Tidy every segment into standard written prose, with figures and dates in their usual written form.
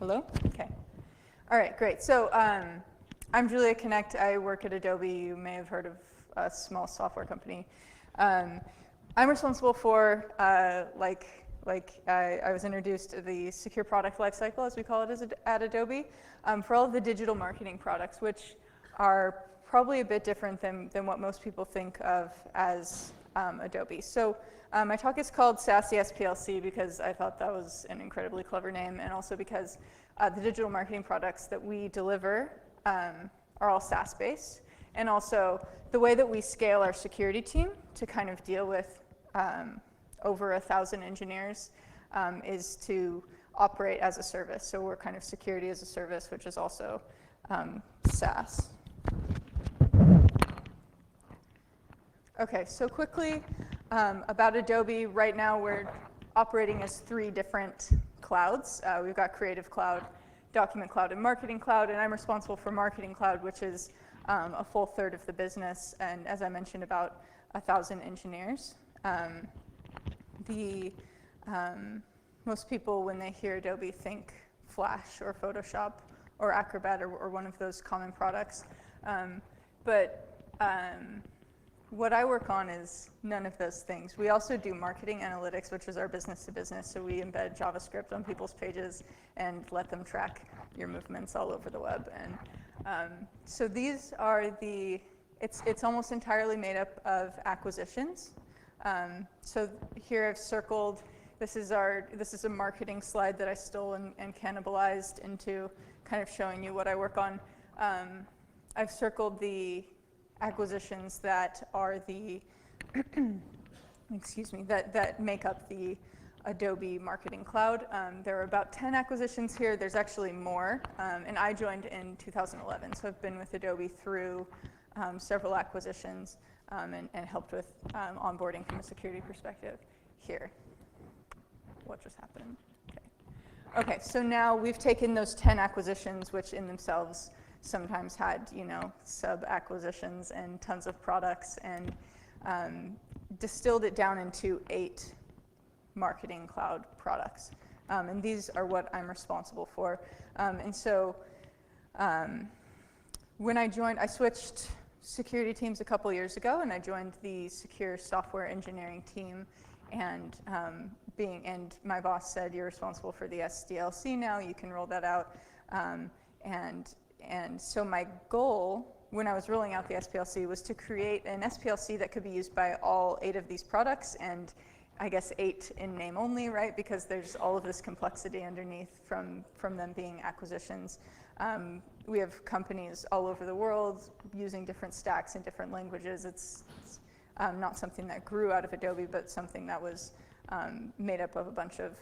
Hello? Okay. All right, great. So I'm Julia Knecht. I work at Adobe. You may have heard of a small software company. I'm responsible for, I was introduced to the secure product lifecycle, as we call it at Adobe, for all of the digital marketing products, which are probably a bit different than what most people think of as Adobe. So my talk is called SAASY SPLC because I thought that was an incredibly clever name, and also because the digital marketing products that we deliver are all SaaS-based. And also, the way that we scale our security team to kind of deal with over 1,000 engineers is to operate as a service. So we're kind of security as a service, which is also SaaS. Okay, so quickly about Adobe. Right now, we're operating as 3 different clouds. We've got Creative Cloud, Document Cloud, and Marketing Cloud, and I'm responsible for Marketing Cloud, which is a full third of the business, and as I mentioned, about 1,000 engineers. Most people, when they hear Adobe, think Flash or Photoshop or Acrobat or one of those common products. What I work on is none of those things. We also do marketing analytics, which is our business to business. So we embed JavaScript on people's pages and let them track your movements all over the web. And so these are it's almost entirely made up of acquisitions. So here I've circled, this is a marketing slide that I stole and cannibalized into kind of showing you what I work on. I've circled the acquisitions that are the, excuse me, that make up the Adobe Marketing Cloud. There are about 10 acquisitions here. There's actually more, and I joined in 2011, so I've been with Adobe through several acquisitions and helped with onboarding from a security perspective here. What just happened? Okay, so now we've taken those 10 acquisitions, which in themselves sometimes had, sub-acquisitions and tons of products, and distilled it down into 8 Marketing Cloud products. And these are what I'm responsible for. And so when I joined, I switched security teams a couple years ago, and I joined the secure software engineering team. And my boss said, you're responsible for the SPLC now, you can roll that out. And so my goal when I was rolling out the SPLC was to create an SPLC that could be used by all 8 of these products, and I guess 8 in name only, right? Because there's all of this complexity underneath from them being acquisitions. We have companies all over the world using different stacks in different languages. It's not something that grew out of Adobe, but something that was made up of a bunch of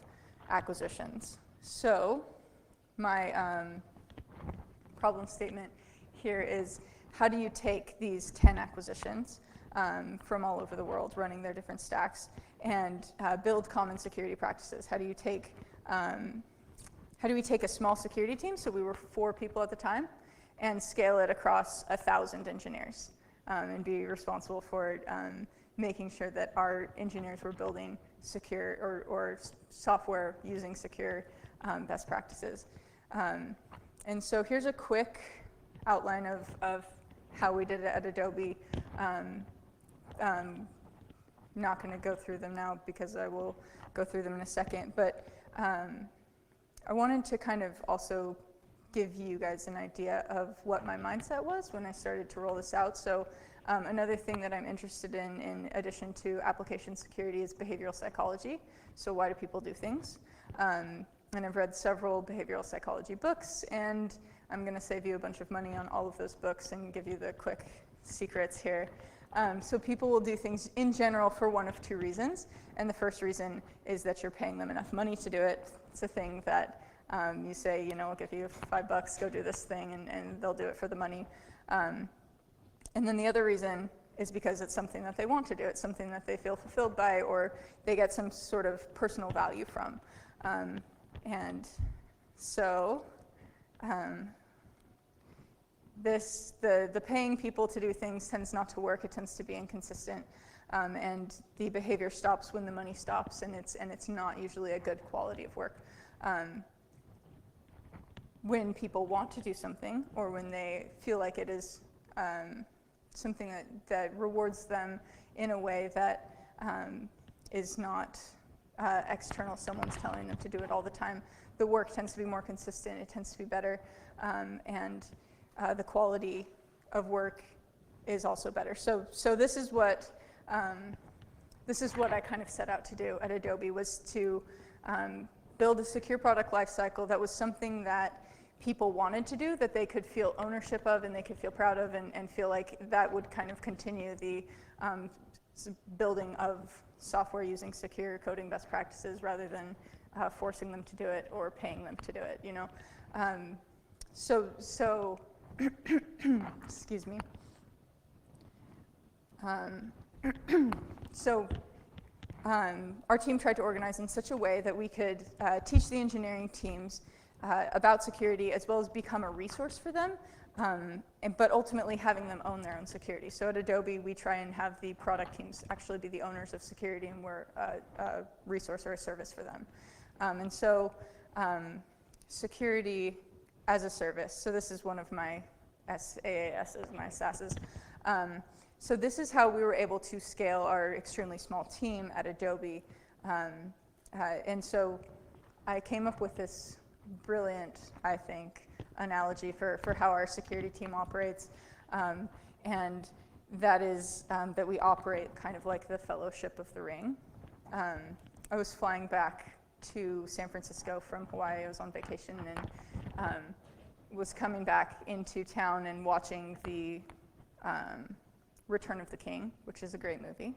acquisitions. So my problem statement here is, how do you take these 10 acquisitions from all over the world running their different stacks and build common security practices? How do we take a small security team, so we were 4 people at the time, and scale it across 1,000 engineers and be responsible for making sure that our engineers were building secure or software using secure best practices. And so here's a quick outline of how we did it at Adobe. Not going to go through them now because I will go through them in a second. But I wanted to kind of also give you guys an idea of what my mindset was when I started to roll this out. So another thing that I'm interested in addition to application security, is behavioral psychology. So why do people do things? And I've read several behavioral psychology books, and I'm going to save you a bunch of money on all of those books and give you the quick secrets here. So people will do things in general for one of 2 reasons, and the first reason is that you're paying them enough money to do it. It's a thing that you say, I'll give you $5, go do this thing, and they'll do it for the money. And then the other reason is because it's something that they want to do. It's something that they feel fulfilled by, or they get some sort of personal value from. And so the paying people to do things tends not to work. It tends to be inconsistent, and the behavior stops when the money stops, and it's not usually a good quality of work. when people want to do something, or when they feel like it is something that rewards them in a way that is not external, someone's telling them to do it all the time, the work tends to be more consistent, it tends to be better, and the quality of work is also better. So this is what I kind of set out to do at Adobe, was to build a secure product lifecycle that was something that people wanted to do, that they could feel ownership of and they could feel proud of, and feel like that would kind of continue the building of software using secure coding best practices, rather than forcing them to do it or paying them to do it, you know. So excuse me. Our team tried to organize in such a way that we could teach the engineering teams about security, as well as become a resource for them, but ultimately having them own their own security. So at Adobe, we try and have the product teams actually be the owners of security, and we're a resource or a service for them. Security as a service. So this is one of my SAASs, my SAASs. So this is how we were able to scale our extremely small team at Adobe. And so I came up with this brilliant, I think, analogy for how our security team operates. And that is that we operate kind of like the Fellowship of the Ring. I was flying back to San Francisco from Hawaii. I was on vacation, and was coming back into town and watching the Return of the King, which is a great movie.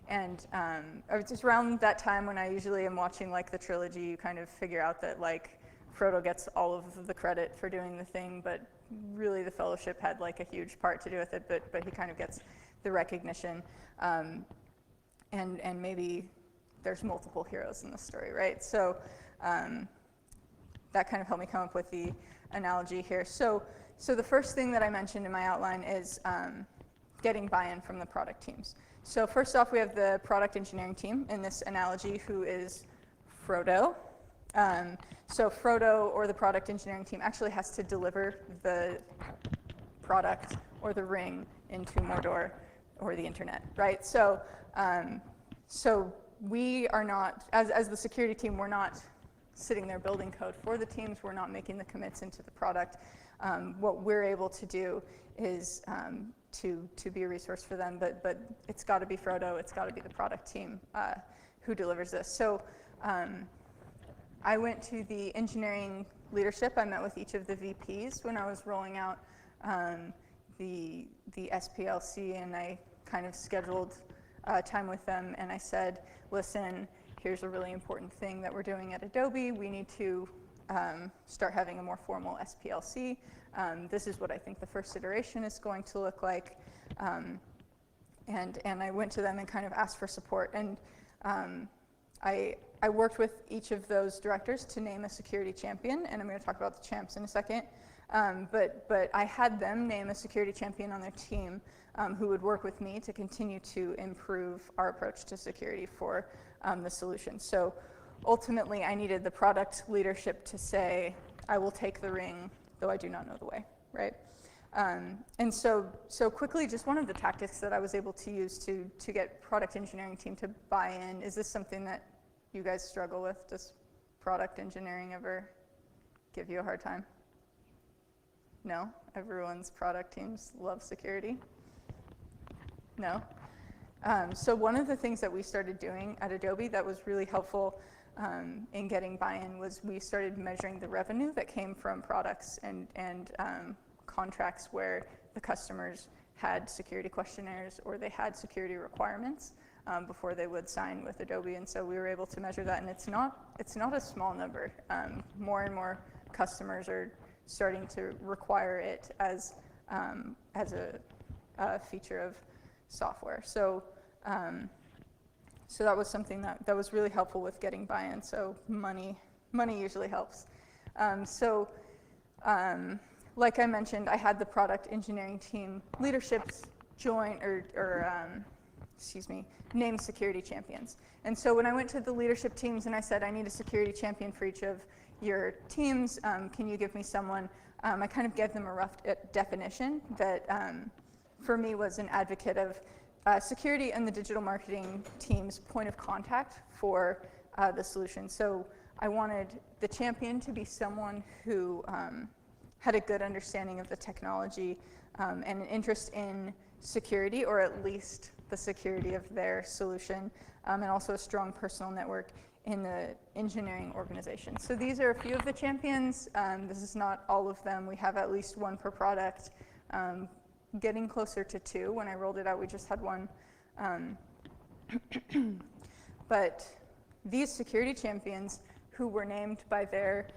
And I was just around that time when I usually am watching like the trilogy, you kind of figure out that like Frodo gets all of the credit for doing the thing, but really the Fellowship had like a huge part to do with it, but he kind of gets the recognition. And maybe there's multiple heroes in the story, right? So that kind of helped me come up with the analogy here. So the first thing that I mentioned in my outline is getting buy-in from the product teams. So first off, we have the product engineering team in this analogy, who is Frodo. So Frodo, or the product engineering team, actually has to deliver the product or the ring into Mordor or the internet, right? So we are not, as the security team, we're not sitting there building code for the teams. We're not making the commits into the product. What we're able to do is to be a resource for them, but it's got to be Frodo, it's got to be the product team who delivers this. So I went to the engineering leadership. I met with each of the VPs when I was rolling out the SPLC, and I kind of scheduled time with them, and I said, listen, here's a really important thing that we're doing at Adobe. We need to start having a more formal SPLC. This is what I think the first iteration is going to look like. And I went to them and kind of asked for support. And I worked with each of those directors to name a security champion, and I'm going to talk about the champs in a second. But I had them name a security champion on their team who would work with me to continue to improve our approach to security for the solution. So ultimately, I needed the product leadership to say, I will take the ring, though I do not know the way, right? And so quickly, just one of the tactics that I was able to use to get product engineering team to buy in. Is this something that you guys struggle with? Does product engineering ever give you a hard time? No? Everyone's product teams love security? No? So one of the things that we started doing at Adobe that was really helpful in getting buy-in was we started measuring the revenue that came from products and contracts where the customers had security questionnaires or they had security requirements before they would sign with Adobe. And so we were able to measure that, and it's not a small number. More and more customers are starting to require it as a feature of software. So that was something that was really helpful with getting buy-in. So money usually helps. Like I mentioned, I had the product engineering team leaderships join name security champions. And so when I went to the leadership teams and I said, I need a security champion for each of your teams, can you give me someone, I kind of gave them a rough definition that for me was an advocate of security and the digital marketing team's point of contact for the solution. So I wanted the champion to be someone who had a good understanding of the technology and an interest in security, or at least the security of their solution, and also a strong personal network in the engineering organization. So these are a few of the champions. This is not all of them. We have at least one per product, getting closer to 2. When I rolled it out, we just had 1. But these security champions who were named by their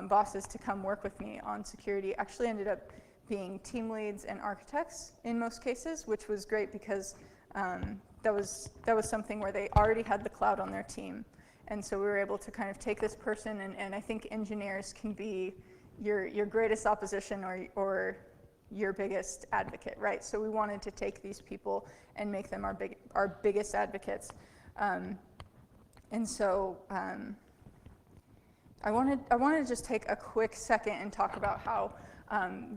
bosses to come work with me on security actually ended up being team leads and architects in most cases, which was great because that was something where they already had the cloud on their team. And so we were able to kind of take this person, and I think engineers can be your greatest opposition or your biggest advocate, right? So we wanted to take these people and make them our biggest advocates. And so I wanted to just take a quick second and talk about how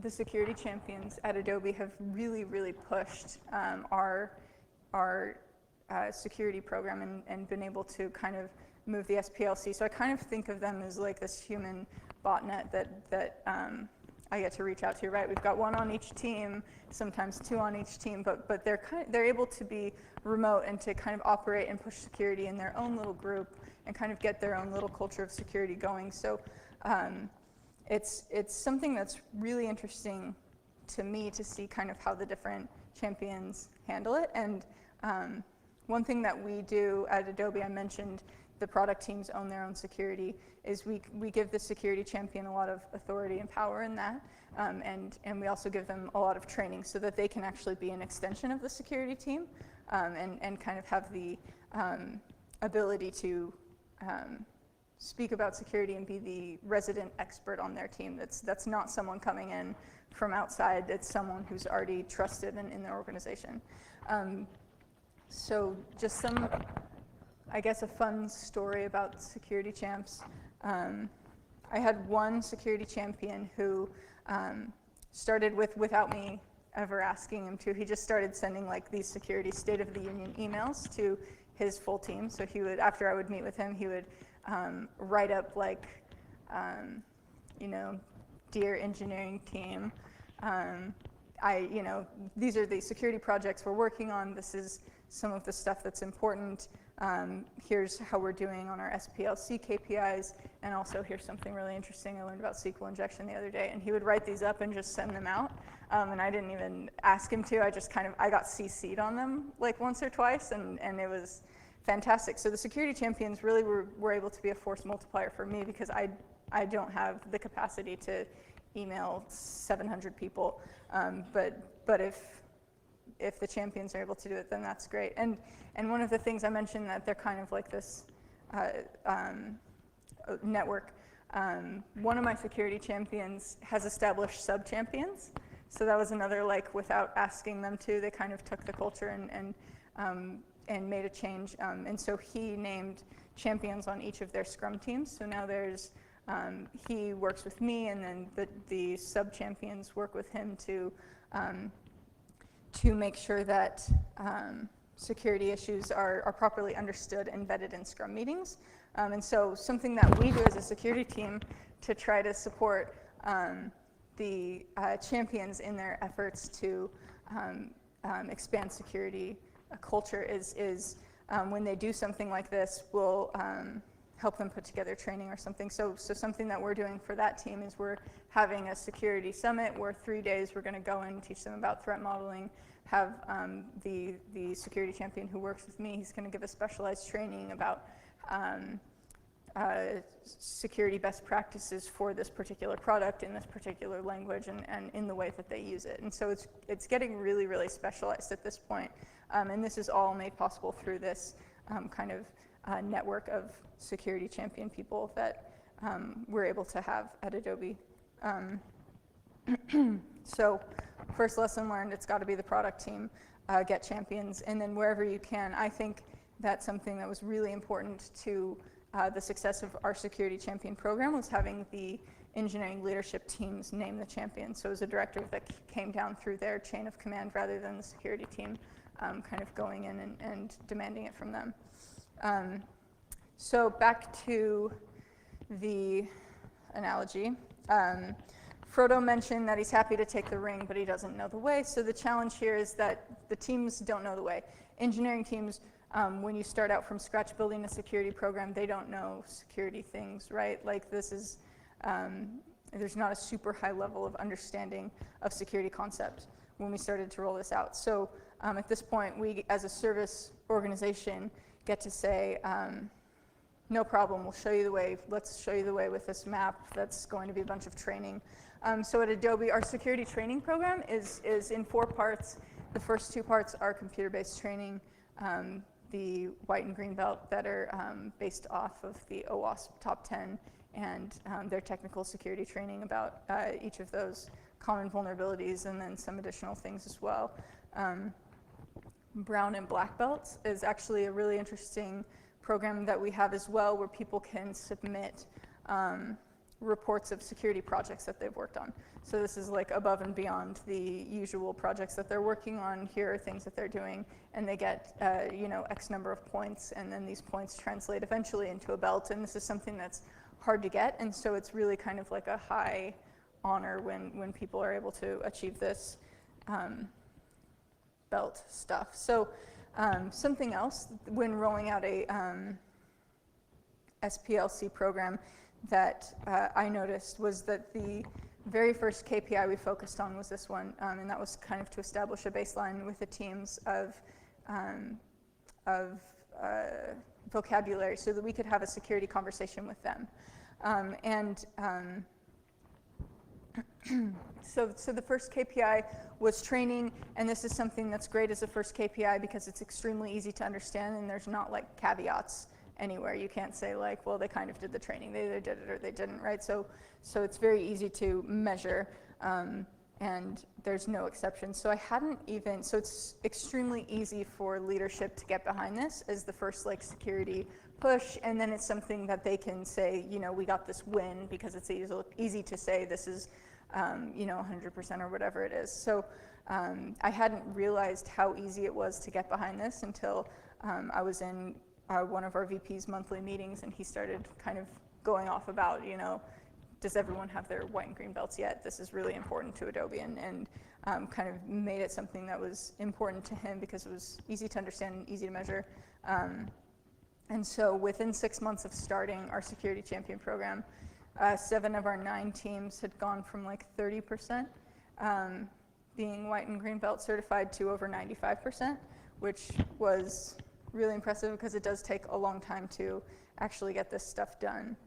the security champions at Adobe have really, really pushed our security program and been able to kind of move the SPLC. So I kind of think of them as like this human botnet that I get to reach out to, right? We've got 1 on each team, sometimes 2 on each team, but they're able to be remote and to kind of operate and push security in their own little group and kind of get their own little culture of security going. So it's something that's really interesting to me to see kind of how the different champions handle it. And one thing that we do at Adobe, I mentioned the product teams own their own security, is we give the security champion a lot of authority and power in that, and we also give them a lot of training so that they can actually be an extension of the security team, and kind of have the ability to speak about security and be the resident expert on their team. That's not someone coming in from outside, it's someone who's already trusted in their organization. So just some, I guess, a fun story about security champs. I had one security champion who started without me ever asking him to. He just started sending like these security State of the Union emails to his full team. So he would, after I would meet with him, he would write up like, dear engineering team, these are the security projects we're working on. This is some of the stuff that's important. Here's how we're doing on our SPLC KPIs, and also here's something really interesting I learned about SQL injection the other day. And he would write these up and just send them out, and I didn't even ask him to. I got CC'd on them like once or twice, and it was fantastic. So the security champions really were able to be a force multiplier for me, because I don't have the capacity to email 700 people, but if the champions are able to do it, then that's great. And one of the things I mentioned, that they're kind of like this network. One of my security champions has established sub-champions. So that was another, like, without asking them to, they kind of took the culture and made a change. And so he named champions on each of their Scrum teams. So now there's, he works with me, and then the sub-champions work with him to make sure that security issues are properly understood and vetted in Scrum meetings. And so something that we do as a security team to try to support the champions in their efforts to expand security culture is when they do something like this, we'll help them put together training or something. So something that we're doing for that team is we're having a security summit where 3 days we're going to go in and teach them about threat modeling, have the security champion who works with me, he's going to give a specialized training about security best practices for this particular product in this particular language and in the way that they use it. And so it's getting really, really specialized at this point. And this is all made possible through this kind of network of security champion people that we're able to have at Adobe. So first lesson learned, it's got to be the product team, get champions, and then wherever you can. I think that's something that was really important to the success of our security champion program was having the engineering leadership teams name the champion. So it was a directive that came down through their chain of command rather than the security team kind of going in and demanding it from them. So back to the analogy. Frodo mentioned that he's happy to take the ring, but he doesn't know the way. So the challenge here is that the teams don't know the way. Engineering teams, when you start out from scratch building a security program, they don't know security things, right? Like this is, there's not a super high level of understanding of security concept when we started to roll this out. So at this point, we as a service organization get to say, no problem, we'll show you the way. Let's show you the way with this map. That's going to be a bunch of training. So at Adobe, our security training program is in 4 parts. The first 2 parts are computer-based training, the white and green belt that are based off of the OWASP top 10 and their technical security training about each of those common vulnerabilities and then some additional things as well. Brown and black belts is actually a really interesting program that we have as well where people can submit reports of security projects that they've worked on. So this is like above and beyond the usual projects that they're working on. Here are things that they're doing, and they get X number of points, and then these points translate eventually into a belt. And this is something that's hard to get, and so it's really kind of like a high honor when people are able to achieve this belt stuff. So something else when rolling out a SPLC program that I noticed was that the very first KPI we focused on was this one, and that was kind of to establish a baseline with the teams of vocabulary so that we could have a security conversation with them. So the first KPI was training, and this is something that's great as a first KPI because it's extremely easy to understand and there's not like caveats anywhere. You can't say like, well, they kind of did the training, they either did it or they didn't, right? So it's very easy to measure, and there's no exceptions. So it's extremely easy for leadership to get behind this as the first like security push, and then it's something that they can say, we got this win because it's easy to say this is 100% or whatever it is. So I hadn't realized how easy it was to get behind this until I was in one of our VP's monthly meetings, and he started kind of going off about, does everyone have their white and green belts yet? This is really important to Adobe, and kind of made it something that was important to him because it was easy to understand and easy to measure. And so within 6 months of starting our security champion program, 7 of our 9 teams had gone from like 30% being white and green belt certified to over 95%, which was really impressive because it does take a long time to actually get this stuff done.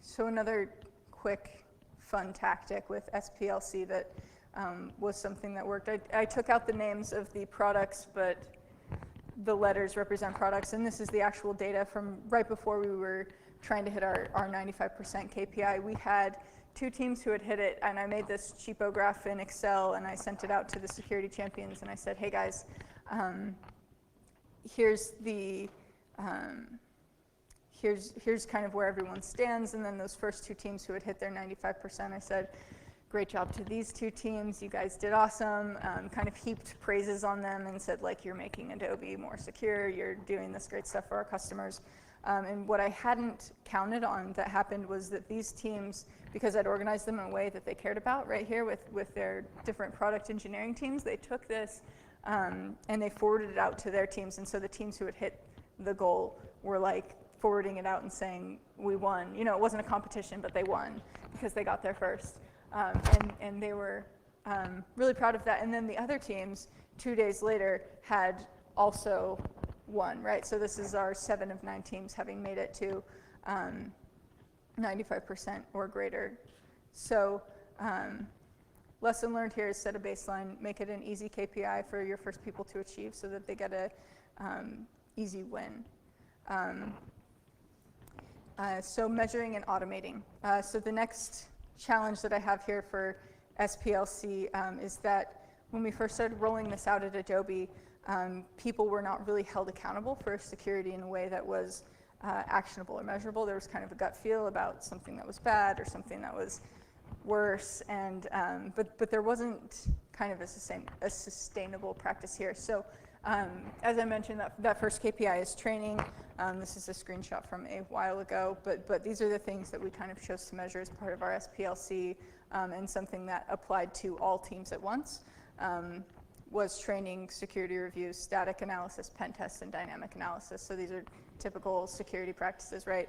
So another quick fun tactic with SPLC that was something that worked. I took out the names of the products, but the letters represent products, and this is the actual data from right before we were trying to hit our 95% KPI. We had 2 teams who had hit it, and I made this cheapo graph in Excel, and I sent it out to the security champions, and I said, hey guys, here's kind of where everyone stands, and then those first 2 teams who had hit their 95%, I said, great job to these 2 teams, you guys did awesome, kind of heaped praises on them and said like, you're making Adobe more secure, you're doing this great stuff for our customers. And what I hadn't counted on that happened was that these teams, because I'd organized them in a way that they cared about right here with their different product engineering teams, they took this and they forwarded it out to their teams, and so the teams who had hit the goal were like forwarding it out and saying, we won. It wasn't a competition, but they won because they got there first. And they were really proud of that. And then the other teams, 2 days later, had also won, right? So this is our 7 of 9 teams having made it to 95% or greater. So lesson learned here is set a baseline, make it an easy KPI for your first people to achieve so that they get a easy win. So measuring and automating. So the next challenge that I have here for SPLC is that when we first started rolling this out at Adobe, people were not really held accountable for security in a way that was actionable or measurable. There was kind of a gut feel about something that was bad or something that was worse, and but there wasn't kind of a sustainable practice here. So as I mentioned, that first KPI is training. This is a screenshot from a while ago, but these are the things that we kind of chose to measure as part of our SPLC, and something that applied to all teams at once. Was training, security reviews, static analysis, pen tests, and dynamic analysis. So these are typical security practices, right?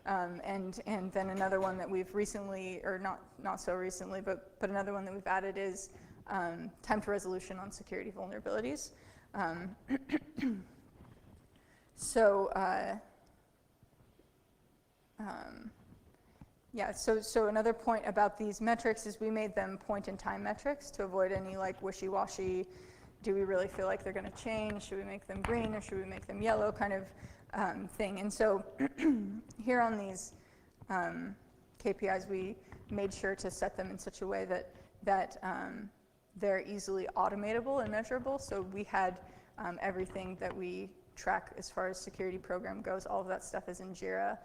And then another one that we've recently, or not so recently, but another one that we've added is time to resolution on security vulnerabilities. So another point about these metrics is we made them point-in-time metrics to avoid any like wishy-washy, do we really feel like they're going to change? Should we make them green or should we make them yellow kind of thing? And so here on these KPIs, we made sure to set them in such a way that they're easily automatable and measurable. So we had everything that we track as far as security program goes. All of that stuff is in Jira,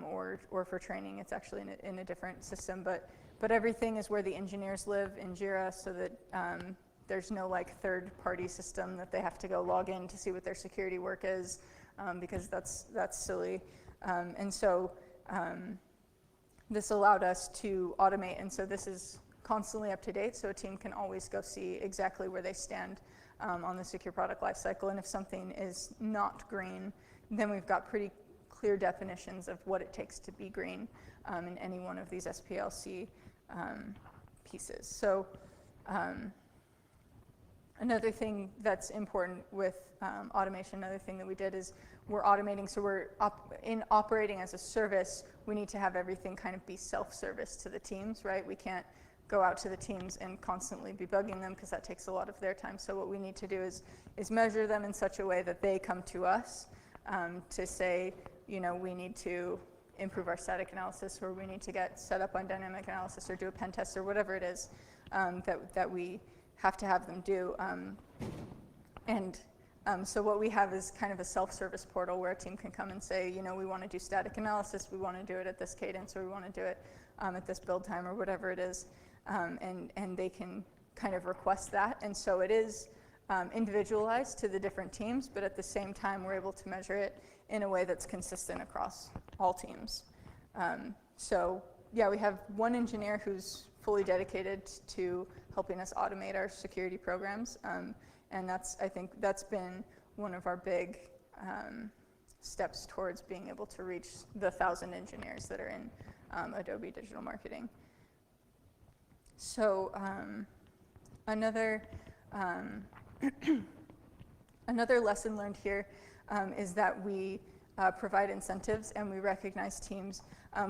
or for training, it's actually in a different system. But everything is where the engineers live in Jira, so that there's no like third-party system that they have to go log in to see what their security work is, because that's silly. And so this allowed us to automate, and so this is constantly up to date, so a team can always go see exactly where they stand on the secure product lifecycle. And if something is not green, then we've got pretty clear definitions of what it takes to be green in any one of these SPLC pieces. So another thing that's important with automation, another thing that we did is we're automating, so we're operating as a service, we need to have everything kind of be self-service to the teams, right? We can't go out to the teams and constantly be bugging them because that takes a lot of their time. So what we need to do is measure them in such a way that they come to us to say, you know, we need to improve our static analysis, or we need to get set up on dynamic analysis, or do a pen test, or whatever it is that we have to have them do. So what we have is kind of a self-service portal where a team can come and say, you know, we want to do static analysis, we want to do it at this cadence, or we want to do it at this build time, or whatever it is, and they can kind of request that. And so it is individualized to the different teams, but at the same time we're able to measure it in a way that's consistent across all teams. So yeah, we have one engineer who's fully dedicated to helping us automate our security programs, and I think that's been one of our big steps towards being able to reach the 1,000 engineers that are in Adobe Digital Marketing. So another lesson learned here is that we provide incentives and we recognize teams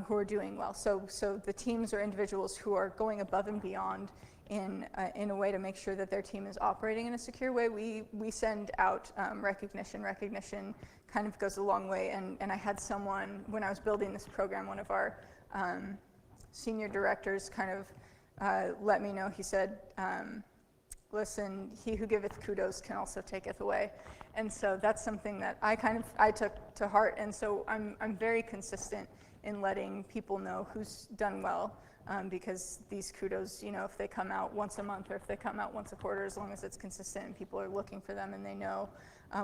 who are doing well. So the teams or individuals who are going above and beyond in a way to make sure that their team is operating in a secure way, we send out recognition. Recognition kind of goes a long way, and I had someone, when I was building this program, one of our senior directors kind of let me know. He said, listen, he who giveth kudos can also taketh away. And so that's something that I took to heart, and so I'm very consistent in letting people know who's done well, because these kudos, you know, if they come out once a month or if they come out once a quarter, as long as it's consistent and people are looking for them and they know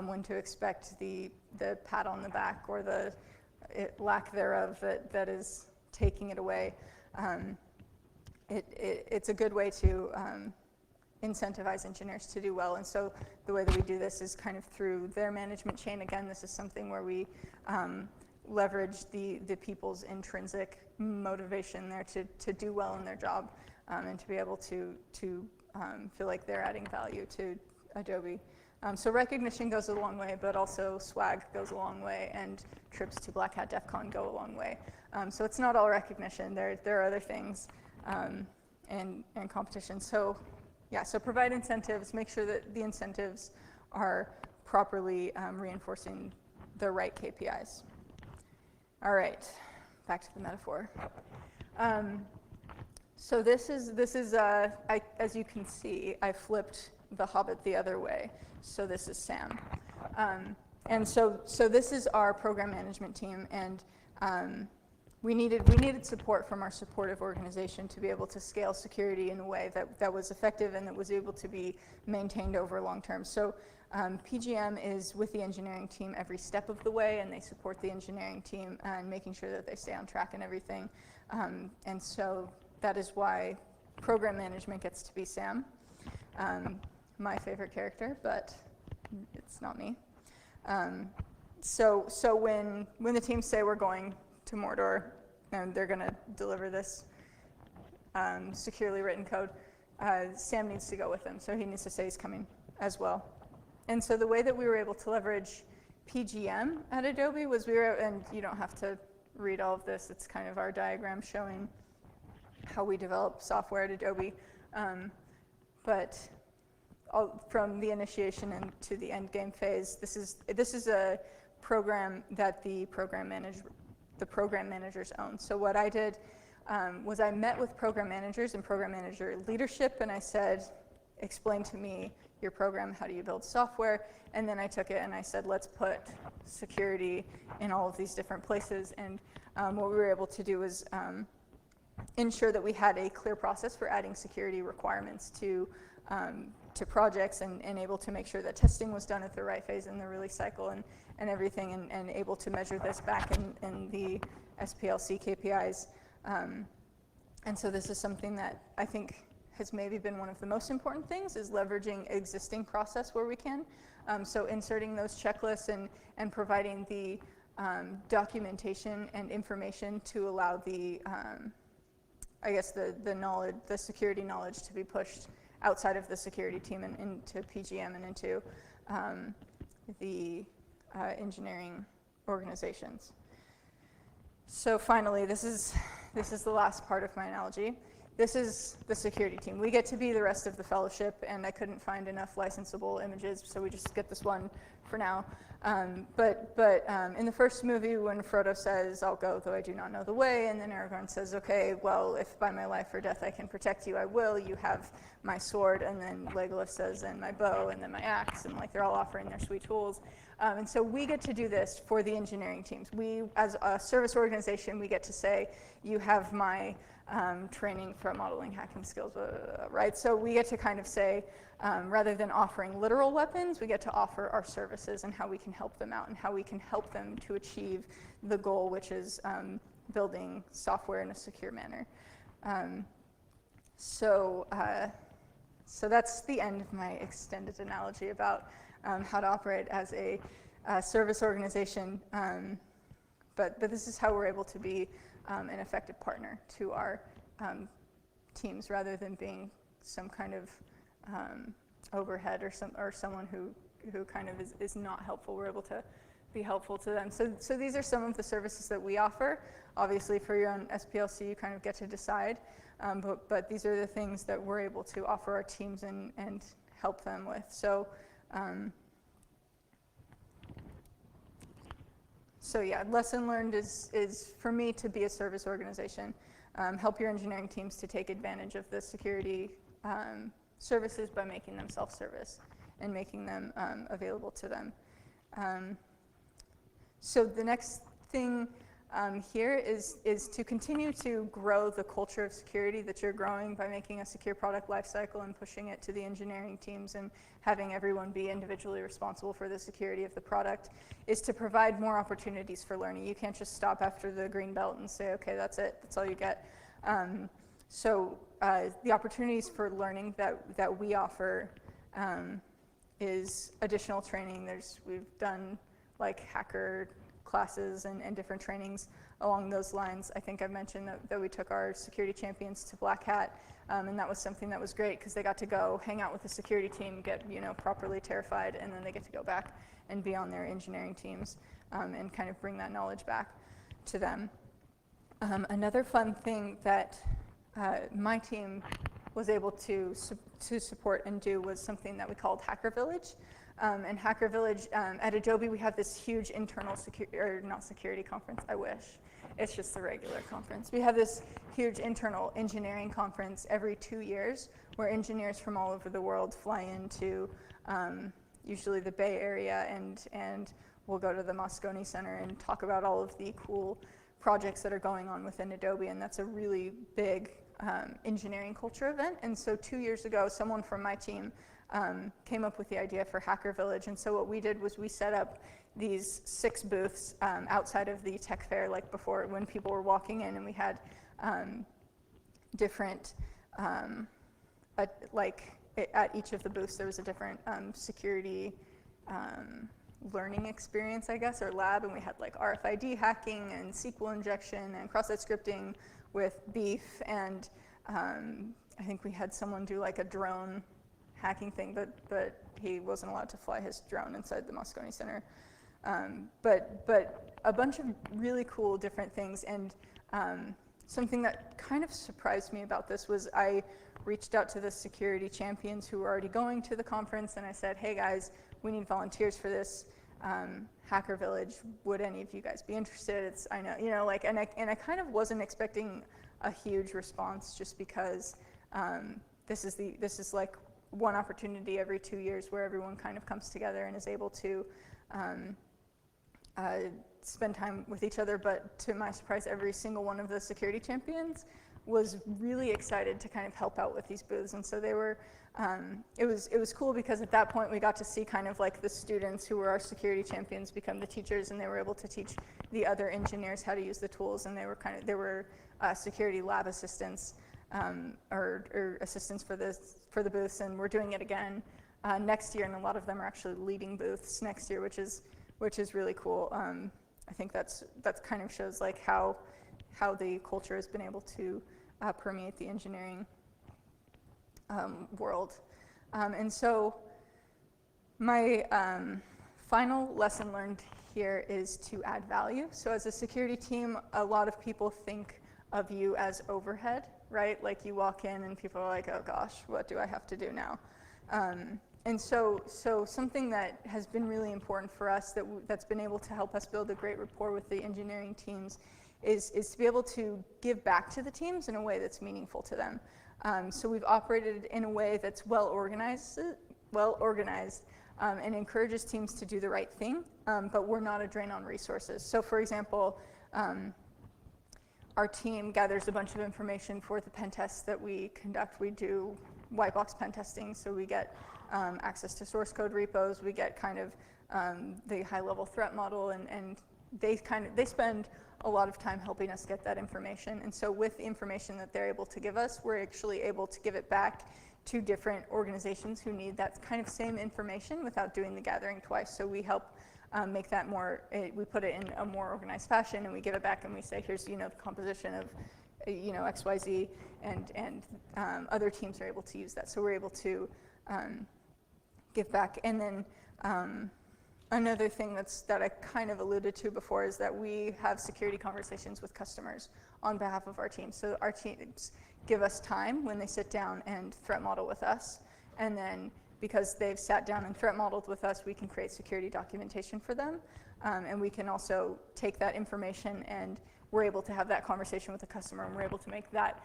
when to expect the pat on the back or the lack thereof that is taking it away, it's a good way to incentivize engineers to do well. And so the way that we do this is kind of through their management chain. Again, this is something where we leverage the people's intrinsic motivation there to do well in their job, and to be able to feel like they're adding value to Adobe. So recognition goes a long way, but also swag goes a long way, and trips to Black Hat DEF CON go a long way. So it's not all recognition. There are other things, and competition. So yeah, so provide incentives, make sure that the incentives are properly reinforcing the right KPIs. All right, back to the metaphor. So this is as you can see, I flipped the Hobbit the other way. So this is Sam. And so this is our program management team, and we needed support from our supportive organization to be able to scale security in a way that was effective and that was able to be maintained over long term. So PGM is with the engineering team every step of the way, and they support the engineering team and making sure that they stay on track and everything. And so that is why program management gets to be Sam, my favorite character, but it's not me. So when the teams say we're going to Mordor and they're going to deliver this securely written code, Sam needs to go with them. So he needs to say he's coming as well. And so the way that we were able to leverage PGM at Adobe was and you don't have to read all of this, it's kind of our diagram showing how we develop software at Adobe. But from the initiation and to the end game phase, this is a program that the program managers own. So what I did was I met with program managers and program manager leadership, and I said, explain to me your program, how do you build software? And then I took it and I said, let's put security in all of these different places. And what we were able to do was ensure that we had a clear process for adding security requirements to projects, and able to make sure that testing was done at the right phase in the release cycle and everything, and able to measure this back in the SPLC KPIs. And so this is something that I think has maybe been one of the most important things, is leveraging existing process where we can. So inserting those checklists and providing the documentation and information to allow the knowledge, the security knowledge to be pushed outside of the security team and into PGM and into the engineering organizations. So finally, this is the last part of my analogy. This is the security team. We get to be the rest of the fellowship, and I couldn't find enough licensable images, so we just get this one for now. But in the first movie, when Frodo says, I'll go, though I do not know the way, and then Aragorn says, okay, well, if by my life or death I can protect you, I will. You have my sword, and then Legolas says, and my bow, and then my axe, and like they're all offering their sweet tools. And so we get to do this for the engineering teams. We, as a service organization, we get to say, you have my training for modeling hacking skills, right? So we get to kind of say, rather than offering literal weapons, we get to offer our services and how we can help them out and how we can help them to achieve the goal, which is building software in a secure manner. So that's the end of my extended analogy about how to operate as a service organization. But this is how we're able to be an effective partner to our teams, rather than being some kind of overhead or someone who kind of is not helpful. We're able to be helpful to them. So these are some of the services that we offer. Obviously, for your own SPLC, you kind of get to decide. But these are the things that we're able to offer our teams and help them with. So yeah, lesson learned is for me to be a service organization. Help your engineering teams to take advantage of the security services by making them self-service and making them available to them. So the next thing here is to continue to grow the culture of security that you're growing by making a secure product lifecycle and pushing it to the engineering teams and having everyone be individually responsible for the security of the product, is to provide more opportunities for learning. You can't just stop after the green belt and say, okay, that's it, that's all you get. So the opportunities for learning that we offer is additional training. We've done like hacker classes and different trainings along those lines. I think I've mentioned that we took our security champions to Black Hat, and that was something that was great because they got to go hang out with the security team, get properly terrified, and then they get to go back and be on their engineering teams and kind of bring that knowledge back to them. Another fun thing that my team was able to support and do was something that we called Hacker Village. And Hacker Village, at Adobe, we have this huge internal security conference, I wish. It's just the regular conference. We have this huge internal engineering conference every 2 years where engineers from all over the world fly into usually the Bay Area, and we'll go to the Moscone Center and talk about all of the cool projects that are going on within Adobe, and that's a really big engineering culture event. And so 2 years ago, someone from my team came up with the idea for Hacker Village, and so what we did was we set up these 6 booths outside of the tech fair, like before when people were walking in, and we had different, at each of the booths there was a different security learning experience, I guess, or lab, and we had like RFID hacking and SQL injection and cross-site scripting with Beef, and I think we had someone do like a drone hacking thing, but he wasn't allowed to fly his drone inside the Moscone Center. But a bunch of really cool different things, and something that kind of surprised me about this was I reached out to the security champions who were already going to the conference, and I said, hey guys, we need volunteers for this Hacker Village. Would any of you guys be interested? I know, you know, like, and I kind of wasn't expecting a huge response, just because this is like one opportunity every 2 years where everyone kind of comes together and is able to spend time with each other. But to my surprise, every single one of the security champions was really excited to kind of help out with these booths. And so they were, it was cool because at that point we got to see kind of like the students who were our security champions become the teachers, and they were able to teach the other engineers how to use the tools, and they were security lab assistants, or assistants for the booths, and we're doing it again next year, and a lot of them are actually leading booths next year, which is really cool. I think that's kind of shows like how the culture has been able to permeate the engineering world. And so my final lesson learned here is to add value. So as a security team, a lot of people think of you as overhead, right? Like you walk in and people are like, oh gosh, what do I have to do now? And so something that has been really important for us that's been able to help us build a great rapport with the engineering teams is to be able to give back to the teams in a way that's meaningful to them. So we've operated in a way that's well organized, and encourages teams to do the right thing, but we're not a drain on resources. So for example, our team gathers a bunch of information for the pen tests that we conduct. We do white box pen testing, so we get access to source code repos, we get kind of the high level threat model, and they spend a lot of time helping us get that information. And so with the information that they're able to give us, we're actually able to give it back to different organizations who need that kind of same information without doing the gathering twice. So we help make that more, we put it in a more organized fashion, and we give it back and we say, here's, you know, the composition of, you know, XYZ, and other teams are able to use that. So we're able to give back. And then another thing that I kind of alluded to before is that we have security conversations with customers on behalf of our teams. So our teams give us time when they sit down and threat model with us, and then because they've sat down and threat modeled with us, we can create security documentation for them, and we can also take that information, and we're able to have that conversation with the customer, and we're able to make that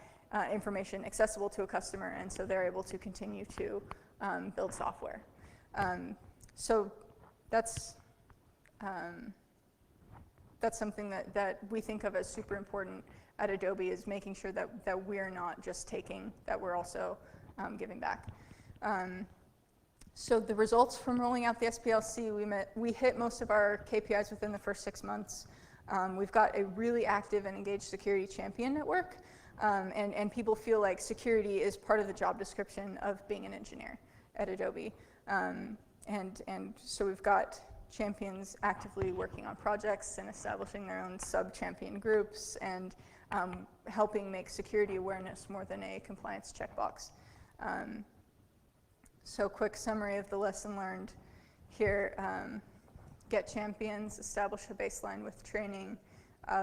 information accessible to a customer, and so they're able to continue to build software. So that's something that we think of as super important at Adobe, is making sure that we're not just taking, that we're also giving back. So the results from rolling out the SPLC, we hit most of our KPIs within the first 6 months. We've got a really active and engaged security champion network, and people feel like security is part of the job description of being an engineer at Adobe. And so we've got champions actively working on projects and establishing their own sub-champion groups, and helping make security awareness more than a compliance checkbox. So quick summary of the lesson learned here. Get champions, establish a baseline with training,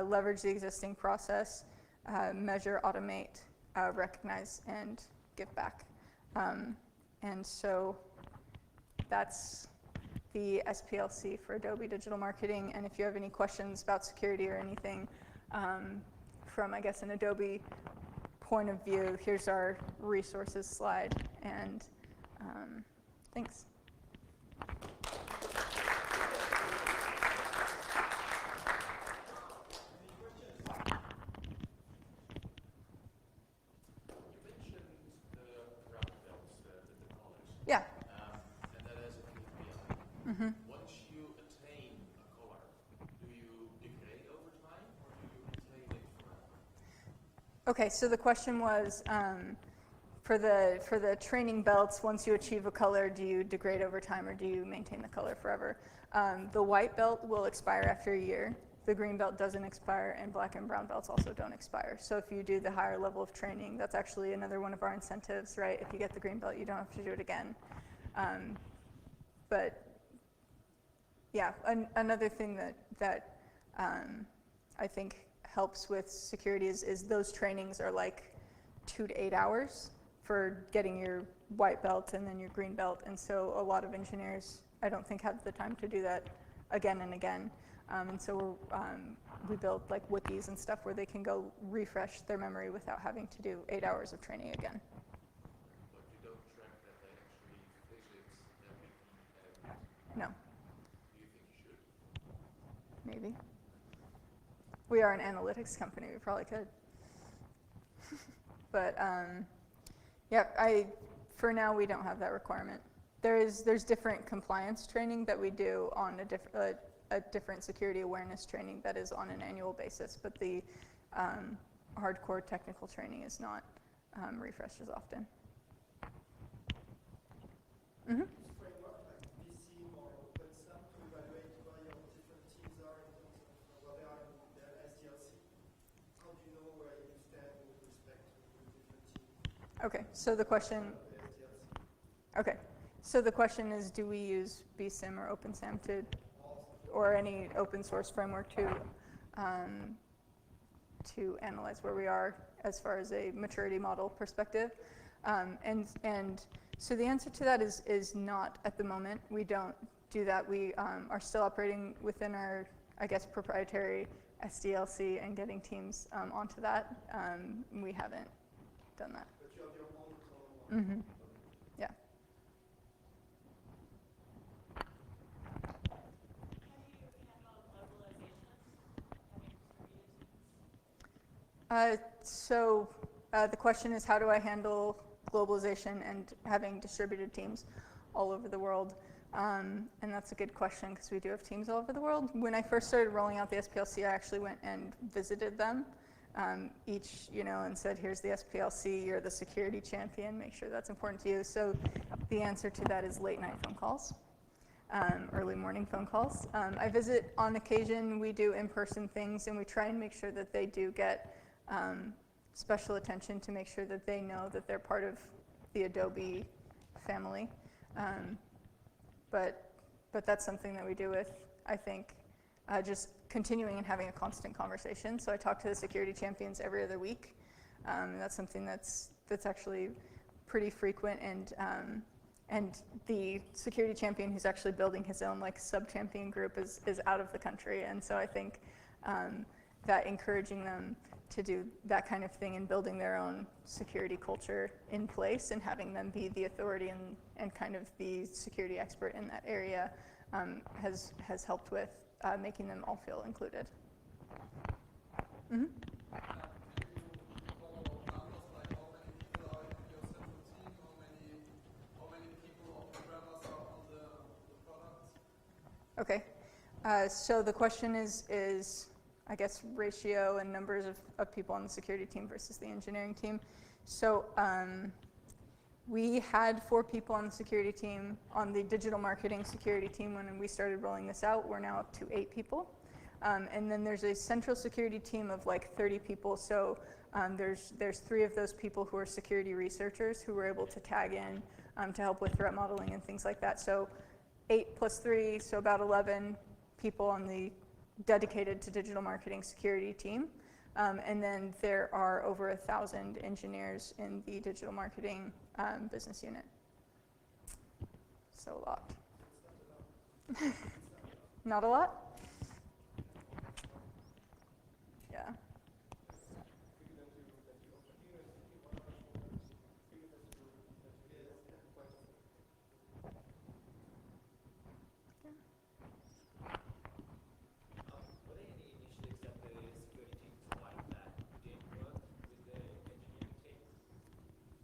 leverage the existing process, measure, automate, recognize, and give back. And so that's the SPLC for Adobe Digital Marketing. And if you have any questions about security or anything from, I guess, an Adobe point of view, here's our resources slide. And thanks. Okay, so the question was, for the training belts, once you achieve a color, do you degrade over time or do you maintain the color forever? The white belt will expire after a year. The green belt doesn't expire, and black and brown belts also don't expire. So if you do the higher level of training, that's actually another one of our incentives, right? If you get the green belt, you don't have to do it again. But yeah, another thing that I think helps with security is those trainings are like 2 to 8 hours for getting your white belt and then your green belt. And so a lot of engineers, I don't think, have the time to do that again and again. And so we build like wikis and stuff where they can go refresh their memory without having to do 8 hours of training again. But you don't track that they actually visit everything? No. Do you think you should? Maybe. We are an analytics company, we probably could. But yeah, for now we don't have that requirement. There's different compliance training that we do on a different security awareness training that is on an annual basis, but the hardcore technical training is not refreshed as often. Mm-hmm. Framework like BC or OpenSAM to evaluate where your different teams are in terms of where they are in their SPLC. How do you know where you stand with respect to the different teams? Okay, so the question. Okay, so the question is, do we use BSIM or OpenSAM or any open source framework to analyze where we are as far as a maturity model perspective? And so the answer to that is not at the moment. We don't do that. We are still operating within our, I guess, proprietary SPLC and getting teams onto that. We haven't done that. But you have your own Mm-hmm. Yeah. So the question is, how do I handle globalization and having distributed teams all over the world? And that's a good question because we do have teams all over the world. When I first started rolling out the SPLC, I actually went and visited them each, and said, here's the SPLC, you're the security champion, make sure that's important to you. So the answer to that is late night phone calls, early morning phone calls. I visit on occasion, we do in-person things, and we try and make sure that they do get special attention to make sure that they know that they're part of the Adobe family. But that's something that we do with, I think, just continuing and having a constant conversation. So I talk to the security champions every other week. That's something that's actually pretty frequent, and the security champion who's actually building his own like sub-champion group is out of the country. And so I think that encouraging them to do that kind of thing and building their own security culture in place and having them be the authority and kind of the security expert in that area has helped with making them all feel included. Mm-hmm. Okay, so the question is I guess ratio and numbers of people on the security team versus the engineering team. So we had 4 people on the security team, on the digital marketing security team when we started rolling this out. We're now up to 8 people. And then there's a central security team of like 30 people. So there's 3 of those people who are security researchers who were able to tag in to help with threat modeling and things like that. So 8 plus 3, so about 11 people on the dedicated to digital marketing security team. And then there are over 1,000 engineers in the digital marketing business unit. So a lot. Not a lot? Yeah.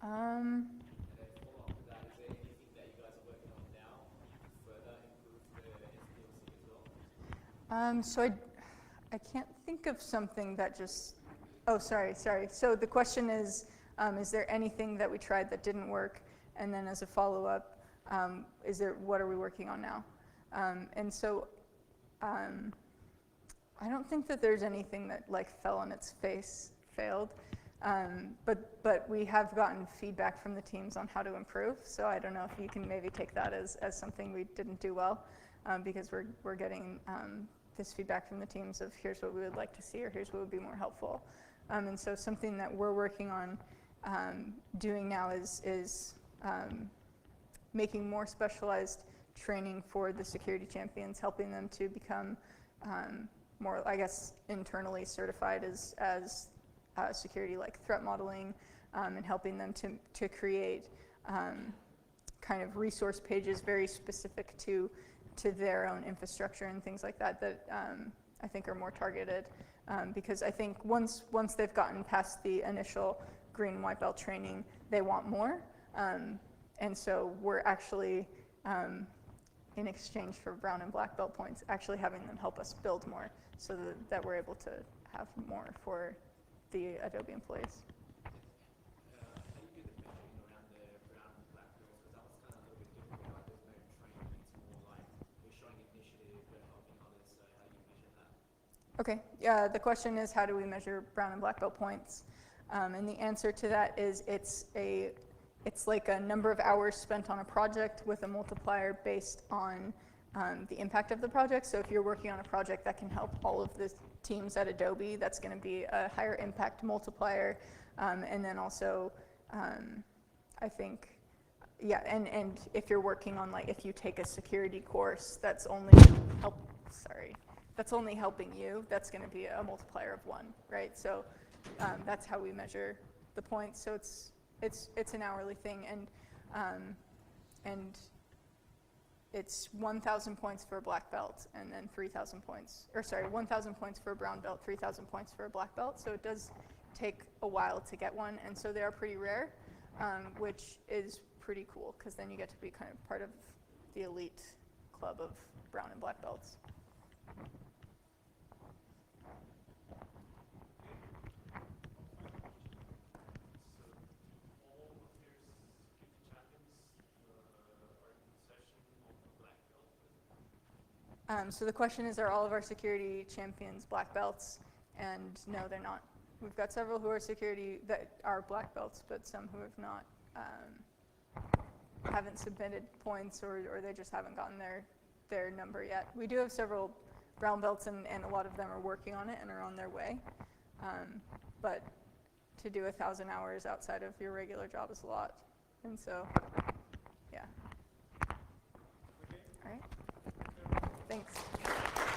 And then follow up to that, is there anything that you guys are working on now to further improve the SPLC as well? So I can't think of something that just Oh, sorry. So the question is there anything that we tried that didn't work? And then as a follow-up, what are we working on now? And so I don't think that there's anything that like fell on its face, failed. But we have gotten feedback from the teams on how to improve. So I don't know if you can maybe take that as something we didn't do well, because we're getting this feedback from the teams of here's what we would like to see or here's what would be more helpful. And so something that we're working on doing now is making more specialized training for the security champions, helping them to become more, I guess, internally certified as security, like threat modeling, and helping them to create kind of resource pages very specific to their own infrastructure and things like that I think are more targeted. Because I think once they've gotten past the initial green and white belt training, they want more. And so we're actually, in exchange for brown and black belt points, actually having them help us build more so that we're able to have more for the Adobe employees. How do you do the measuring around the brown and black belts? Because that was kind of a little bit different. Like there's no training. It's more like we're showing initiative, we're helping others. So how do you measure that? Okay, the question is how do we measure brown and black belt points? And the answer to that is it's like a number of hours spent on a project with a multiplier based on the impact of the project. So if you're working on a project that can help all of the teams at Adobe, that's going to be a higher impact multiplier. And then also, I think, yeah, and if you're working on, like, if you take a security course that's only helping you, that's going to be a multiplier of 1, right? So that's how we measure the points. So it's an hourly thing, and it's 1,000 points for a black belt, and then 3,000 points, 1,000 points for a brown belt, 3,000 points for a black belt. So it does take a while to get one, and so they are pretty rare, which is pretty cool because then you get to be kind of part of the elite club of brown and black belts. So the question is, are all of our security champions black belts? And no, they're not. We've got several who are security that are black belts, but some who have not, haven't submitted points, or they just haven't gotten their number yet. We do have several brown belts, and a lot of them are working on it and are on their way. But to do 1,000 hours outside of your regular job is a lot. And so, yeah. All right. Thanks.